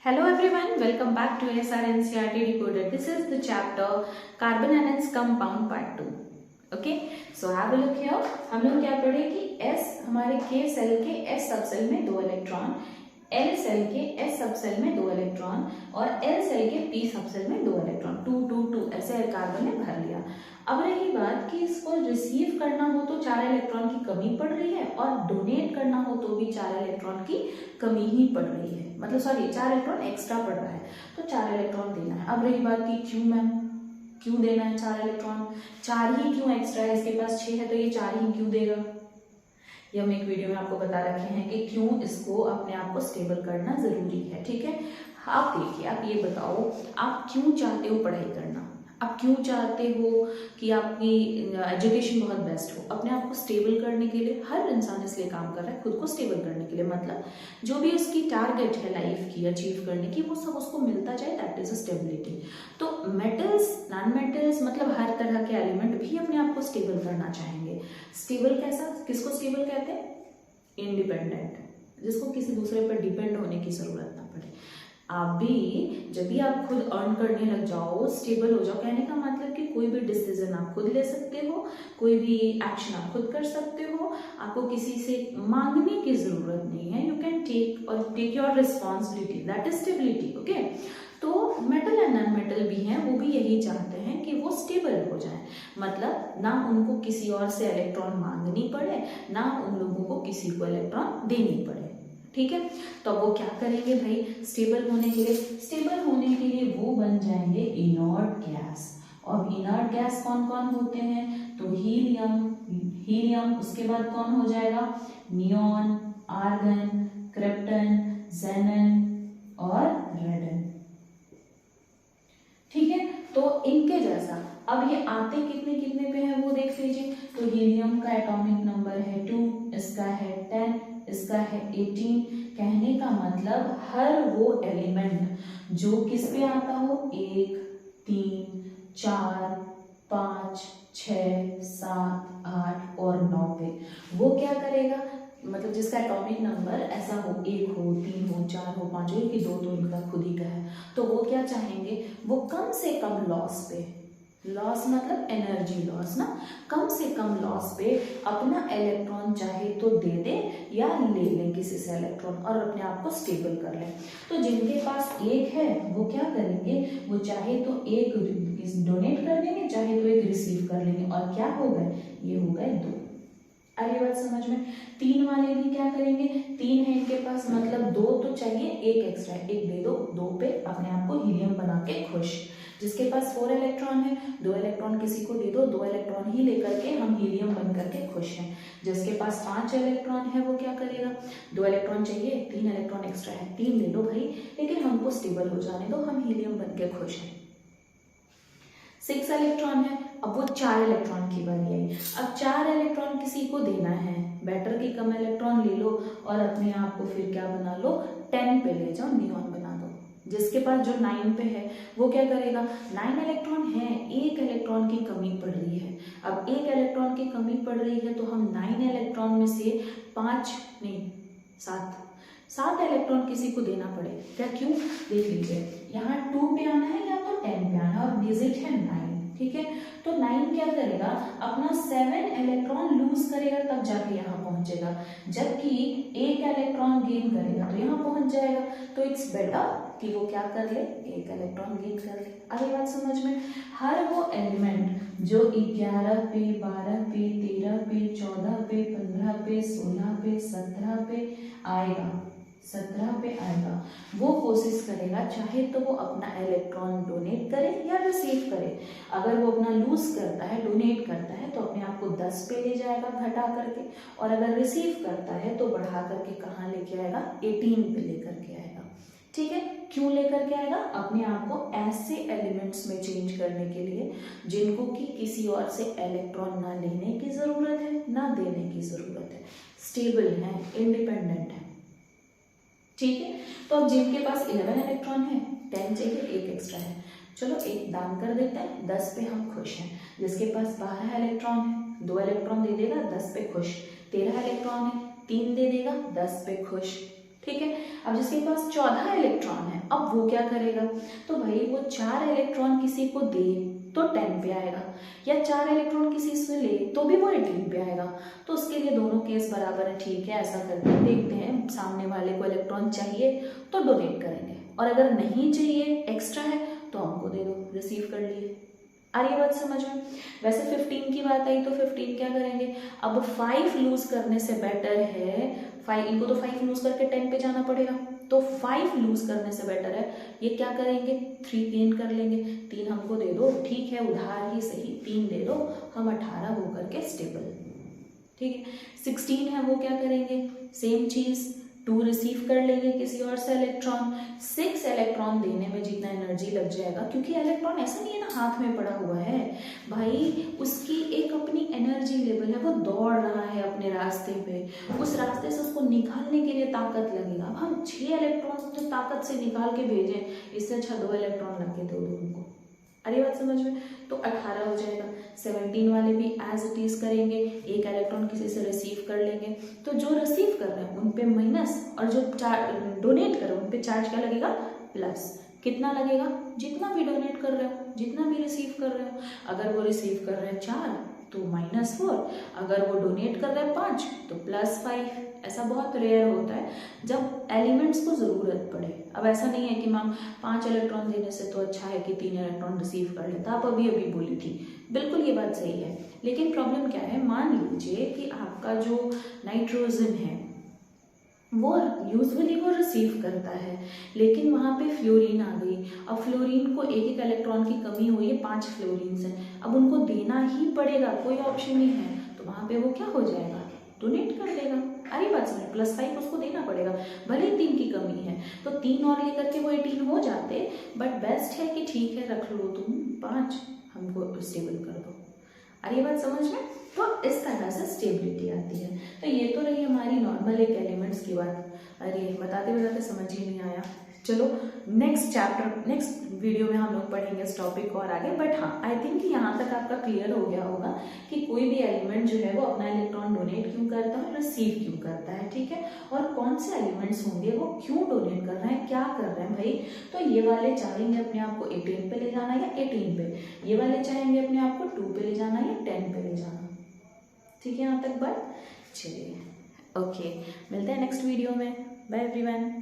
Hello everyone, welcome back to ASR NCERT Decoded. This is the chapter Carbon and its Compound Part 2. Okay, so have a look here. हम लोग क्या पढ़े कि S हमारे K cell के S subshell में 2 electron, L cell के S subshell में 2 इलेक्ट्रॉन और L सेल के P सबसेल में 2 इलेक्ट्रॉन 2 2 2 ऐसे कार्बन ने भर लिया। अब रही बात कि इसको रिसीव करना हो तो 4 इलेक्ट्रॉन की कमी पड़ रही है और डोनेट करना हो तो भी 4 इलेक्ट्रॉन की कमी ही पड़ रही है, मतलब सॉरी 4 इलेक्ट्रॉन एक्स्ट्रा पड़ रहा है तो 4 इलेक्ट्रॉन देना है। अब रही बात कि क्यों मैम क्यों देना है 4 इलेक्ट्रॉन, 4 ही क्यों एक्स्ट्रा है, इसके पास 6 है तो ये 4 ही क्यों देगा। ये हम एक वीडियो में आपको बता रखे हैं कि क्यों इसको अपने आप को स्टेबल करना जरूरी है। ठीक है, आप देखिए, आप ये बताओ आप क्यों चाहते हो पढ़ाई करना, आप क्यों चाहते हो कि आपकी एजुकेशन बहुत बेस्ट हो। अपने आप को स्टेबल करने के लिए हर इंसान इसलिए काम कर रहा है, खुद को स्टेबल करने के लिए, मतलब जो भी उसकी टारगेट है लाइफ की अचीव करने की वो सब उसको मिलता जाए, दैट इज अ स्टेबिलिटी। तो मेटल्स नॉन मेटल्स मतलब हर तरह के एलिमेंट भी अपने आप को स्टेबल करना चाहेंगे। स्टेबल कैसा, किसको स्टेबल कहते हैं? इंडिपेंडेंट, जिसको किसी दूसरे पर डिपेंड होने की जरूरत ना पड़े। आप भी जब भी आप खुद अर्न करने लग जाओ, स्टेबल हो जाओ, कहने का मतलब कि कोई भी डिसीजन आप खुद ले सकते हो, कोई भी एक्शन आप खुद कर सकते हो, आपको किसी से मांगने की जरूरत नहीं है। You can take your responsibility, that is stability. Okay, तो मेटल एंड नॉन मेटल भी हैं, वो भी यही चाहते हैं कि वो स्टेबल हो जाए, मतलब ना उनको किसी और से इलेक्ट्रॉन मांगनी पड़े, ना उन लोगों को किसी को इलेक्ट्रॉन देनी पड़े। ठीक है, तो वो क्या करेंगे भाई स्टेबल होने के लिए? स्टेबल होने के लिए वो बन जाएंगे इनर्ट गैस। और इनर्ट गैस कौन कौन होते हैं? तो हीलियम, उसके बाद कौन हो जाएगा? नियॉन, आर्गन, क्रिप्टन, ज़ेनन और रेडन। ठीक है, तो इनके जैसा अब ये आते कितने कितने पे है वो देख लीजिए। तो हीलियम का एटॉमिक नंबर है 2, इसका है 10, इसका है 18। कहने का मतलब हर वो एलिमेंट जो किस पे आता हो, 1 3 4 5 6 7 8 और 9 पे, वो क्या करेगा, मतलब जिसका एटॉमिक नंबर ऐसा हो 1 हो 3 हो 4 हो 5 हो, कि 2 तो इनका खुद ही का है, तो वो क्या चाहेंगे, वो कम से कम लॉस पे, लॉस मतलब एनर्जी लॉस ना, कम से कम लॉस पे अपना इलेक्ट्रॉन चाहे तो दे दे या ले लें किसी से इलेक्ट्रॉन और अपने आप को स्टेबल कर लें। तो जिनके पास 1 है वो क्या करेंगे, वो चाहे तो 1 डोनेट कर देंगे, चाहे तो 1 रिसीव कर लेंगे, और क्या हो गए, ये हो गए 2। अरे बात समझ में। 3 वाले भी क्या करेंगे, 3 है इनके पास, मतलब 2 तो चाहिए, 1 एक्स्ट्रा, 1 दे दो, 2 पे अपने आप को हीलियम बना के खुश। जिसके पास 4 इलेक्ट्रॉन है, 2 इलेक्ट्रॉन किसी को दे दो, 2 इलेक्ट्रॉन ही लेकर के हम हीलियम बन करके खुश हैं। जिसके पास 5 इलेक्ट्रॉन है वो क्या करेगा, 2 इलेक्ट्रॉन चाहिए, 3 इलेक्ट्रॉन एक्स्ट्रा है, 3 दे दो भाई, लेकिन हमको स्टेबल हो जाने दो, हम हीलियम बन के खुश हैं। 6 इलेक्ट्रॉन है, अब वो 4 इलेक्ट्रॉन की बारी आई। अब 4 इलेक्ट्रॉन किसी को देना है, बेटर की कम इलेक्ट्रॉन ले लो और अपने आप को फिर क्या बना लो, 10 पे ले जाओ, नियॉन बना दो। जिसके पास जो 9 पे है वो क्या करेगा, 9 इलेक्ट्रॉन है, 1 इलेक्ट्रॉन की कमी पड़ रही है। अब 1 इलेक्ट्रॉन की कमी पड़ रही है तो हम 9 इलेक्ट्रॉन में से 5 नहीं 7 इलेक्ट्रॉन किसी को देना पड़े क्या, क्यों, देख लीजिए यहाँ 2 पे आना है या तो 10 पे आना है और डिजिट है 9। ठीक है, तो 9 क्या करेगा, अपना 7 इलेक्ट्रॉन लूज करेगा तब जाके यहाँ पहुंचेगा, जबकि 1 इलेक्ट्रॉन गेन करेगा तो यहाँ पहुंच जाएगा। तो इट्स बेटर कि वो क्या कर ले, 1 इलेक्ट्रॉन गेन कर ले। अगली बात समझ में। हर वो एलिमेंट जो 11 पे 12 पे 13 पे 14 पे 15 पे 16 पे 17 पे आएगा, 17 पे आएगा, वो कोशिश करेगा चाहे तो वो अपना इलेक्ट्रॉन डोनेट करे या रिसीव करे। अगर वो अपना लूज करता है, डोनेट करता है, तो अपने आप को 10 पे ले जाएगा घटा करके, और अगर रिसीव करता है तो बढ़ा करके कहाँ लेके आएगा, 18 पे लेकर के आएगा। ठीक है, क्यों लेकर के आएगा, अपने आप को ऐसे एलिमेंट्स में चेंज करने के लिए जिनको कि किसी और से इलेक्ट्रॉन ना लेने की जरूरत है ना देने की जरूरत है, स्टेबल है, इंडिपेंडेंट है। ठीक है, तो अब जिनके पास 11 इलेक्ट्रॉन है, 10 चाहिए, 1 एक्स्ट्रा है, चलो 1 दान कर देते हैं, 10 पे हम खुश हैं। जिसके पास 12 इलेक्ट्रॉन है, 2 इलेक्ट्रॉन दे देगा, 10 पे खुश। 13 इलेक्ट्रॉन है, 3 दे देगा, 10 पे खुश। ठीक है। अब जिसके पास 14 इलेक्ट्रॉन है, अब वो क्या करेगा, तो भाई वो 4 इलेक्ट्रॉन किसी को दे तो 10 पे आएगा, या 4 इलेक्ट्रॉन किसी से ले तो भी वो 18 पे आएगा। तो उसके लिए दोनों केस बराबर है। ठीक है, ऐसा करके देखते हैं, सामने वाले को इलेक्ट्रॉन चाहिए तो डोनेट करेंगे, और अगर नहीं चाहिए, एक्स्ट्रा है, तो हमको दे दो, रिसीव कर लिए। आ रही है बात समझ में। वैसे 15 की बात आई तो 15 क्या करेंगे, अब 5 लूज करने से बेटर है 5, इनको तो 5 लूज करके 10 पे जाना पड़ेगा, तो 5 लूज करने से बेटर है ये क्या करेंगे, 3 गेन कर लेंगे। 3 हमको दे दो, ठीक है उधार ही सही, 3 दे दो, हम 18 हो करके स्टेबल। ठीक है, 16 है वो क्या करेंगे, सेम चीज, 2 रिसीव कर लेंगे किसी और से इलेक्ट्रॉन। 6 इलेक्ट्रॉन देने में जितना एनर्जी लग जाएगा, क्योंकि इलेक्ट्रॉन ऐसा नहीं है ना हाथ में पड़ा हुआ है भाई, उसकी एक अपनी एनर्जी लेवल है, वो दौड़ रहा है अपने रास्ते पे, उस रास्ते से उसको निकालने के लिए ताकत लगेगा। अब हम 6 इलेक्ट्रॉन जो ताकत से निकाल के भेजें, इससे अच्छा 2 इलेक्ट्रॉन लग के दो उनको। अरे बात समझ में, तो 18 हो जाएगा। 17 वाले भी एज इट इज करेंगे, 1 इलेक्ट्रॉन किसी से रिसीव कर लेंगे, तो जो रिसीव कर रहे हैं उन पे माइनस, और जो डोनेट कर रहे हैं उन पे चार्ज क्या लगेगा, प्लस। कितना लगेगा, जितना भी डोनेट कर रहे हो, जितना भी रिसीव कर रहे हो। अगर वो रिसीव कर रहे हैं 4 तो -4, अगर वो डोनेट कर रहे हैं 5 तो +5। ऐसा बहुत रेयर होता है जब एलिमेंट्स को ज़रूरत पड़े। अब ऐसा नहीं है कि मैम 5 इलेक्ट्रॉन देने से तो अच्छा है कि 3 इलेक्ट्रॉन रिसीव कर लेता, आप अभी बोली थी, बिल्कुल ये बात सही है। लेकिन प्रॉब्लम क्या है, मान लीजिए कि आपका जो नाइट्रोजन है वो यूजुअली वो रिसीव करता है, लेकिन वहाँ पे फ्लोरीन आ गई। अब फ्लोरीन को एक इलेक्ट्रॉन की कमी हुई है, 5 फ्लोरीन्स हैं, अब उनको देना ही पड़ेगा, कोई ऑप्शन नहीं है, तो वहाँ पे वो क्या हो जाएगा, डोनेट कर देगा। अरे बात समझ, +5 उसको देना पड़ेगा, भले ही 3 की कमी है, तो 3 और लेकर के वो 18 हो जाते, बट बेस्ट है कि ठीक है रख लो तुम 5, हमको स्टेबल कर दो। अरे बात समझ में, तो इस तरह से स्टेबिलिटी आती है। तो ये तो रही हमारी नॉर्मल एक एलिमेंट्स की बात। अरे बताते बताते समझ ही नहीं आया। चलो नेक्स्ट चैप्टर, नेक्स्ट वीडियो में हम लोग पढ़ेंगे इस टॉपिक को और आगे। बट हाँ, आई थिंक यहाँ तक आपका क्लियर हो गया होगा कि कोई भी एलिमेंट जो है वो अपना इलेक्ट्रॉन डोनेट क्यों करता है, रिसीव क्यों करता है, ठीक है, और कौन से एलिमेंट्स होंगे वो क्यों डोनेट कर रहे हैं, क्या कर रहे हैं भाई। तो ये वाले चाहेंगे अपने आप को 18 पे ले जाना या 18 पे, ये वाले चाहेंगे अपने आप को 2 पे ले जाना या 10 पे ले जाना। ठीक है, यहाँ तक बात। चलिए ओके, मिलते हैं नेक्स्ट वीडियो में। Bye everyone.